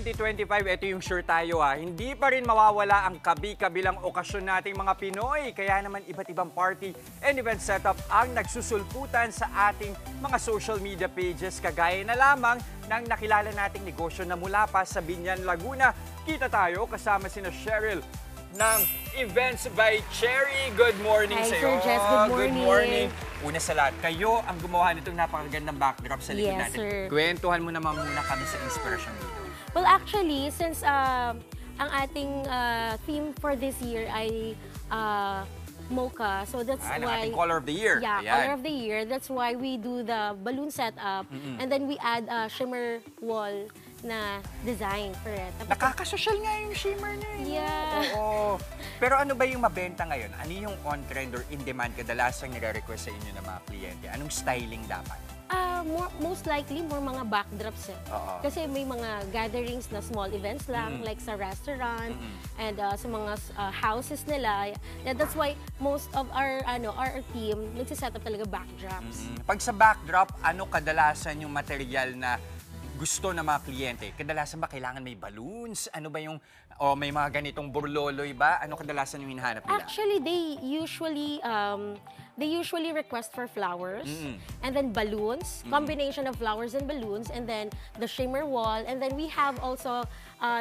2025, ito yung sure tayo hindi pa rin mawawala ang kabi-kabilang okasyon nating mga Pinoy. Kaya naman iba't ibang party and event setup ang nagsusulputan sa ating mga social media pages. Kagaya na lamang ng nakilala nating negosyo na mula pa sa Binyan, Laguna. Kita tayo kasama sina Cheryl ng Events by Cherry. Good morning Hi, sa Sir iyo. Jess. Good morning. Good morning. Una sa lahat, kayo ang gumawa nitong napakagandang backdrop sa likod Yes, natin. sir. Kwentuhan mo naman muna kami sa inspiration dito. Well, actually, since ang ating theme for this year ay mocha, so that's Ng why... ating color of the year. Yeah, Ayan. color of the year. That's why we do the balloon setup and then we add a shimmer wall na design for it. Tapos, Nakakasosyal nga yung shimmer niya. Yeah. Oo. Pero ano ba yung mabenta ngayon? Ano yung on-trend or in-demand kadalasang nire-request sa inyo ng mga kliyente? Anong styling dapat? most likely, more mga backdrops Oo. Kasi may mga gatherings na small events lang, like sa restaurant and sa mga houses nila. Yeah, that's why most of our team nagsiset up talaga backdrops. Pag sa backdrop, ano kadalasan yung material na gusto ng mga kliyente? Kadalasan ba kailangan may balloons? Ano ba yung, o may mga ganitong burloloy ba? Ano kadalasan yung hinahanap nila? Actually, they usually request for flowers and then balloons, combination of flowers and balloons, and then the shimmer wall, and then we have also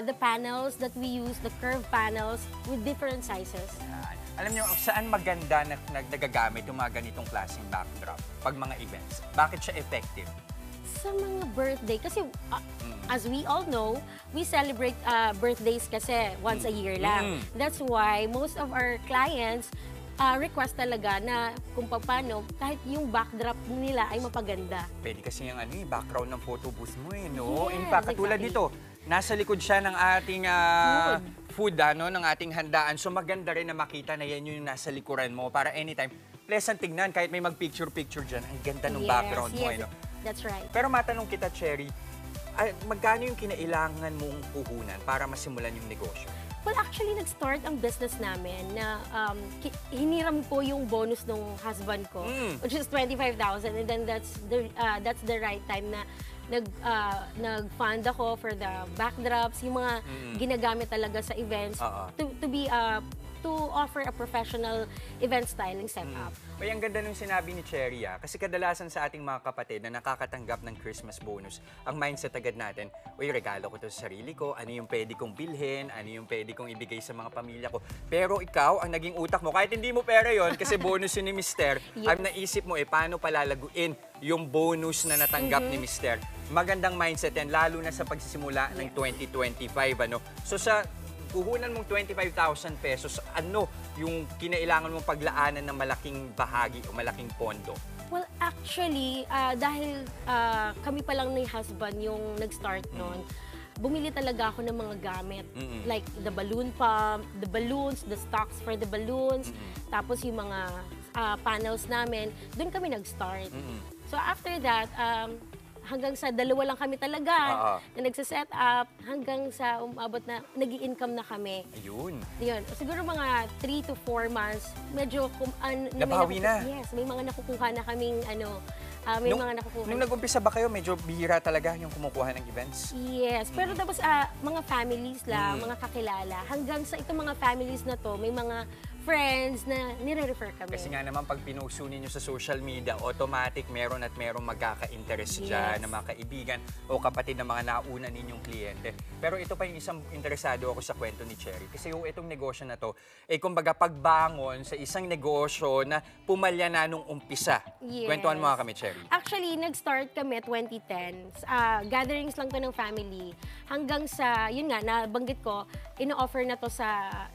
the panels that we use, the curved panels with different sizes. Yan. Alam niyo, saan maganda na nagagamit yung mga ganitong klaseng backdrop pag mga events? Bakit siya effective? Sa mga birthday, kasi as we all know, we celebrate birthdays kasi once a year lang. That's why most of our clients request talaga na kung paano, kahit yung backdrop nila ay mapaganda. Pwede kasi yung background ng photo booth mo no? Yes, In fact, katulad exactly. nito, nasa likod siya ng ating food, ng ating handaan. So maganda rin na makita na yan yung nasa likuran mo para anytime, pleasant tignan kahit may mag-picture-picture dyan. Ang ganda ng background mo. Yes, that's right. Pero matanong kita, Cherry, magkano yung kinailangan mong puhunan para masimulan yung negosyo? Well, actually, nag-start ang business namin na hiniram ko yung bonus ng husband ko, which is 25,000, and then that's the right time na nag-fund ako for the backdrops, yung mga ginagamit talaga sa events to offer a professional event styling setup. Ay, ang ganda nung sinabi ni Cherry kasi kadalasan sa ating mga kapatid na nakakatanggap ng Christmas bonus, ang mindset agad natin, uy, regalo ko to sa sarili ko, ano yung pwede kong bilhin, ano yung pwede kong ibigay sa mga pamilya ko. Pero ikaw, ang naging utak mo, kahit hindi mo pera yon kasi bonus yun ni Mister, ang naisip mo, paano palalaguin yung bonus na natanggap ni Mister. Magandang mindset yan, lalo na sa pagsisimula ng 2025. So sa puhunan mong 25,000 pesos, ano yung kinailangan mong paglaanan ng malaking bahagi o malaking pondo? Well, actually, dahil kami pa lang ni husband yung nag-start noon, bumili talaga ako ng mga gamit. Like the balloon pump, the balloons, the stocks for the balloons, tapos yung mga panels namin, doon kami nag-start. So after that, hanggang sa dalawa lang kami talaga na nagsiset up, hanggang sa umabot na nag-i-income na kami. Ayun. Yun. Siguro mga 3 to 4 months, medyo nabawi na. Yes, may mga nakukuha na kaming mga nakukuha. Nung nag-umpisa ba kayo, medyo bihira talaga yung kumukuha ng events? Yes, pero tapos mga families lang, mga kakilala, hanggang sa itong mga families na to, may mga friends na nire-refer kami. Kasi nga naman, pag pinuso ninyo sa social media, automatic meron at merong magkaka-interest dyan na mga kaibigan o kapatid ng mga nauna ninyong kliyente. Pero ito pa yung isang interesado ako sa kwento ni Cherry. Kasi yung itong negosyo na to, kumbaga pagbangon sa isang negosyo na pumalya na nung umpisa. Yes. Kwentuhan mo nga kami, Cherry. Actually, nag-start kami 2010. Gatherings lang to ng family. Hanggang sa, yun nga, nabanggit ko, ino-offer na to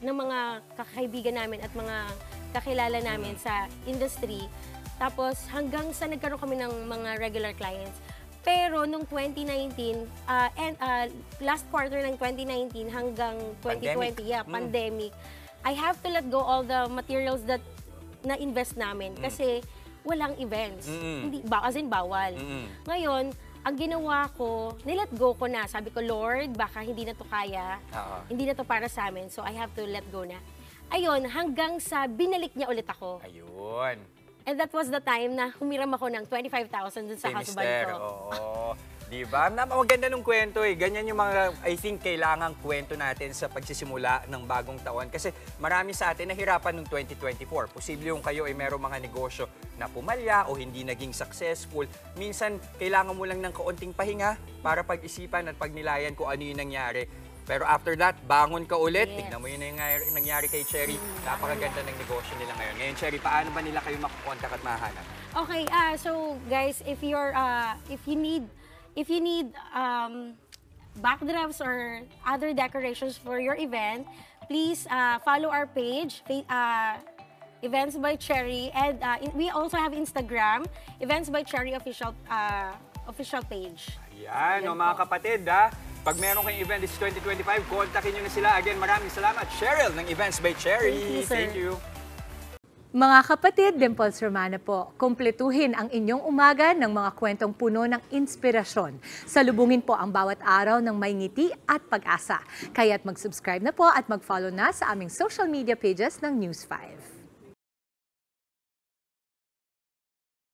ng mga kakaibigan namin at mga kakilala namin sa industry. Tapos hanggang sa nagkaroon kami ng mga regular clients. Pero nung 2019, last quarter ng 2019 hanggang 2020, pandemic, I have to let go all the materials that na-invest namin kasi walang events. Hindi, as in bawal. Ngayon, ang ginawa ko, nilet go ko na. Sabi ko, Lord, baka hindi na to kaya. Hindi na to para sa amin. So I have to let go na. Ayun, hanggang sa binalik niya ulit ako. Ayun. And that was the time na humiram ako ng 25,000 dun sa husband ko. Di ba? Maganda nung kwento eh. Ganyan yung mga, I think, kailangang kwento natin sa pagsisimula ng bagong taon. Kasi marami sa atin nahirapan nung 2024. Posible yung kayo ay merong mga negosyo na pumalya o hindi naging successful. Minsan, kailangan mo lang ng kaunting pahinga para pag-isipan at pagnilayan kung ano yung nangyari. Pero after that, bangon ka ulit. Yes. Tignan mo yung nangyari kay Cherry. Napakaganda ng negosyo nila ngayon. Ngayon, Cherry, paano ba nila kayo makukontak at mahanap? Okay, so guys, if you need backdrops or other decorations for your event, please follow our page, Events by Cherry, and we also have Instagram, Events by Cherry official page. Yan, mga kapatid, pag meron kayong event this 2025, kontakin nyo na sila. Again, maraming salamat, Cheryl ng Events by Cherry. Thank you, sir. Thank you. Mga kapatid, Dimples Romana po, kumpletuhin ang inyong umaga ng mga kwentong puno ng inspirasyon. Salubungin po ang bawat araw ng may ngiti at pag-asa. Kaya't mag-subscribe na po at mag-follow na sa aming social media pages ng News 5.